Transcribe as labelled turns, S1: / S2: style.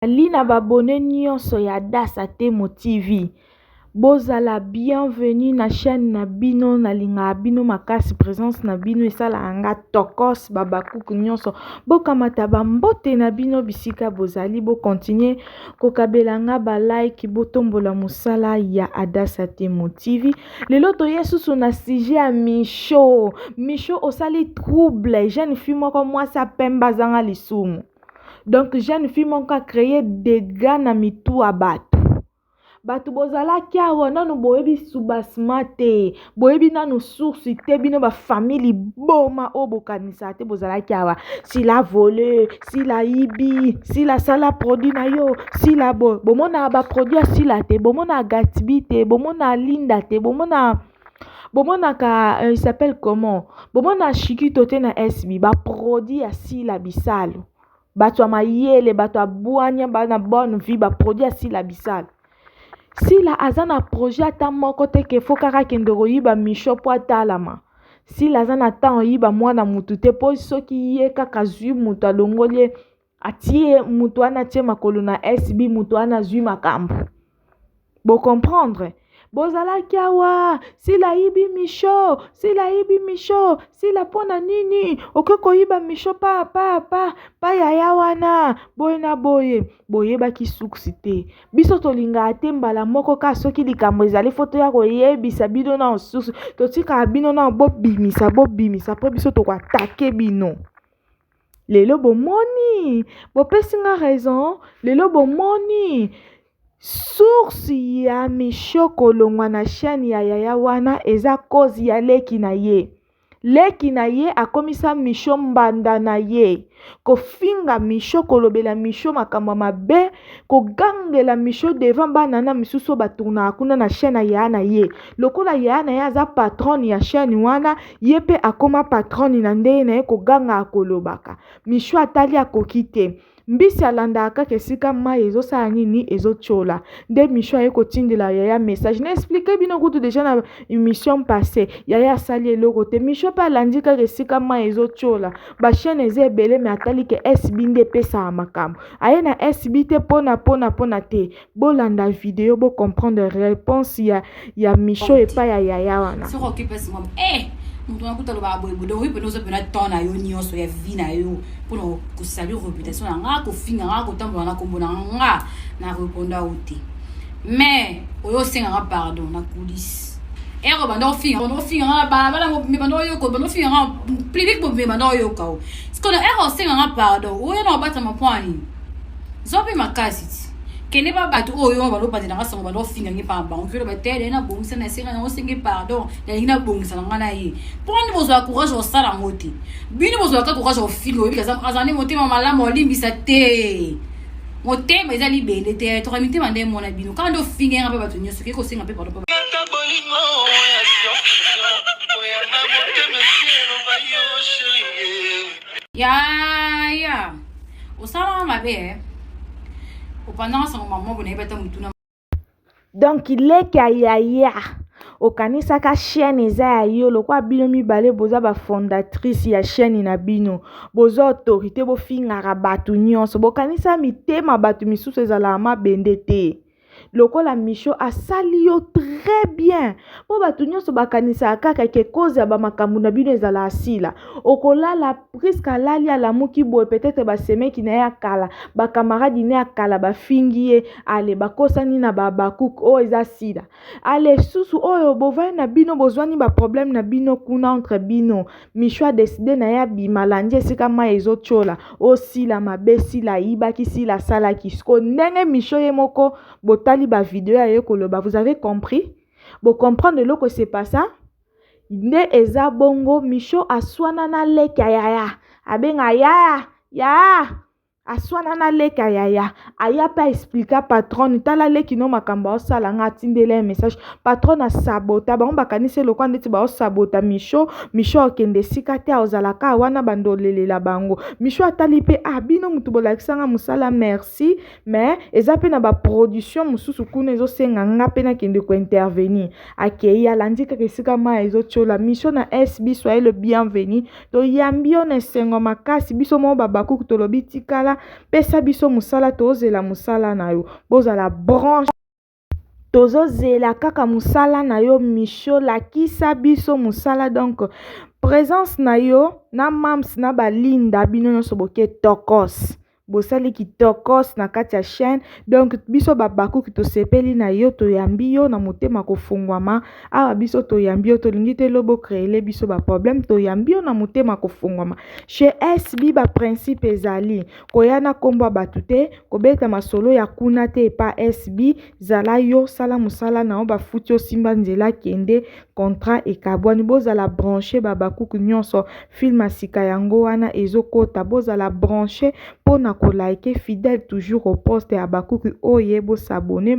S1: Alina babone nyonso ya Dasa Temo TV. Bozala bienvenue na chaîne na bino na linga bino makasi présence na bino esala anga tokos babakuku nyonso. Bokamata bambote na bino bisika bozali bo continuer kokabelanga ba like botombola musala ya Dasa Temo TV. Lelo to yesusu na sujet ya Micho. Micho osali trouble jeune fille moko mwasi apemba zanga lisumu. Donc jeune fille moko a créé des dégâts na mitu a batu bozala kiawa nanu boyebi subasma te boyebi nanu source te bino ba famille boma obokanisa te bozala kiawa si la volé si la ibi si la sala produit na yo si la bomona ba produit si la te bomona Gatsby te bomona Linda te bomona ka il s'appelle comment bomona Shikito te na SB ba produit si la bisalo bato mayele bato abuanya bana bonne vie ba produit si la bisalo si la azana projet ata moko te ke fokaka kende koyiba Micho po atalama si la azana ta oyiba mwana mutu te po soki ye kaka zwi mutu alongoli atie mutu ana tie makolo na SB mutu ana zwi makambo bo comprendre bozala kiawa si la ibi Micho si la ibi Micho si la pona nini okoko yiba Micho pa yaya wana boye na boye baki suksi te biso tolinga ate mbala moko ka soki likambo ezali foto ya koyebisa bino na suksi totika bino na bobimisa po biso to atake bino lelo bomoni bopesi nga raison lelo bomoni source ya Micho kolongwa na chaîne ya yaya wana eza cause ya leki na ye akomisa Micho mbanda na ye kofinga Micho kolobela Micho makambo mabe kogangela Micho devant bana na misusu batuna kuna na chaîne ya na ye lokola ya na ye aza patron ya chaîne wana ye pe akoma patron na ndeye na ye koganga akolobaka Micho atali akokite mbisi alandaka kesika mai ezosala nini ezochola nde Micho aye kotindela yaya message na expliquer bino kutu déjà na émission passée yaya asali eloko te Micho pa alandika kesika mai ezochola ba chaîne eze ebele me atali ke SB nde pesa makambo aye na SB te pona te bolanda video bo comprendre réponse ya Micho epa ya yaya wana
S2: so occupe moi mutu nakuta loba boyebodo oyo pene ozopena temps na yo nyonso ya vie na yo mpona kosali réputation na nga kofinga nga kotambola na kombo na nga na reponda o te mais oyo osenganga pardon na coulisse ero banda ofinga nga balabala banda oyoka banda ofinga nga public bobe banda oyoka o sikono ero osenganga pardon oyo na obata mapwani zope makasi ti kene ba bato oyo balopatela nga sango balofinga ngi pa bango kelo batele na bongisa na senga na osengi pardon na linga bongisa na ngana ye poni bozwa courage osala ngoti bino bozwa ka courage ofinga obi kaza azani motema malamu olimbisa te motema ezali bende te to kamite mande mona bino quand do finga nga ba bato nyoso ke ko senga pe pardon ya osala mabe
S1: donc leki ya yaya okanisaka chaîne eza ya yo lokwa bino mibale boza ba fondatrice ya chaîne na bino boza autorité bofingaka bato nyonso bokanisa mitema bato misusu ezala mabende te lokola Micho asali yo très bien po bato nyonso bakanisa kaka ke cause ya bamakambo na bino ezala asila okolala presque alali alamuki boye peut-être basemeki na ye akala bakamaradi ne akala bafingi ye ale bakosani na babakuku oyo eza sida ale susu oyo bovai na bino bozwani baproblème na bino kuna entre bino Micho adeside na ye abima landi esika mai ezochola osila mabe sila yibaki sila asalaki siko ndenge Micho ye moko botali ba vidéo ya ye koloba vous avez compris bo comprendre loko c'est pas ça nde eza bongo Micho aswana na leka yaya abenga yaya aswana na leka yaya aya pa expliquer patron tala leki no makambo osala nga tindele message patron asabota bango bakanise lokwa ndeti ba osabota Micho okende sika te ozalaka wana bandolelela bango Micho atali pe bino mutu bolakisanga musala merci mais eza pe na ba production mususu kuna ezosenga nga pe na kende ko intervenir akei alandi kaka sika ma ezochola Micho na SB soyez le bienvenu to yambio na sengo makasi biso mo babaku tolobi tikala pesa biso musala toze tozozela musala na yo bozala branche tozozela kaka musala na yo misho lakisa biso musala donc présence na yo na mams na balinda bino nyonso boke tokos bosali kitokos na kati ya chaîne donc biso babakuki tosepeli na yo toyambi yo na motema kofungwama awa biso toyambi yo tolingi te lobo créele biso baproblème toyambi yo na motema kofungwama chez SB baprincipe ezali koya na nkombo ya bato te kobeta masolo ya kuna te epa SB zala yo sala mosala na yo bafuti osimba nzela kende contrat ekabwani bozala branché babakuki nyonso film asika yango wana ezokota bozala branché mpona kolaike fidèle toujours au poste ya bakuki oye bosabone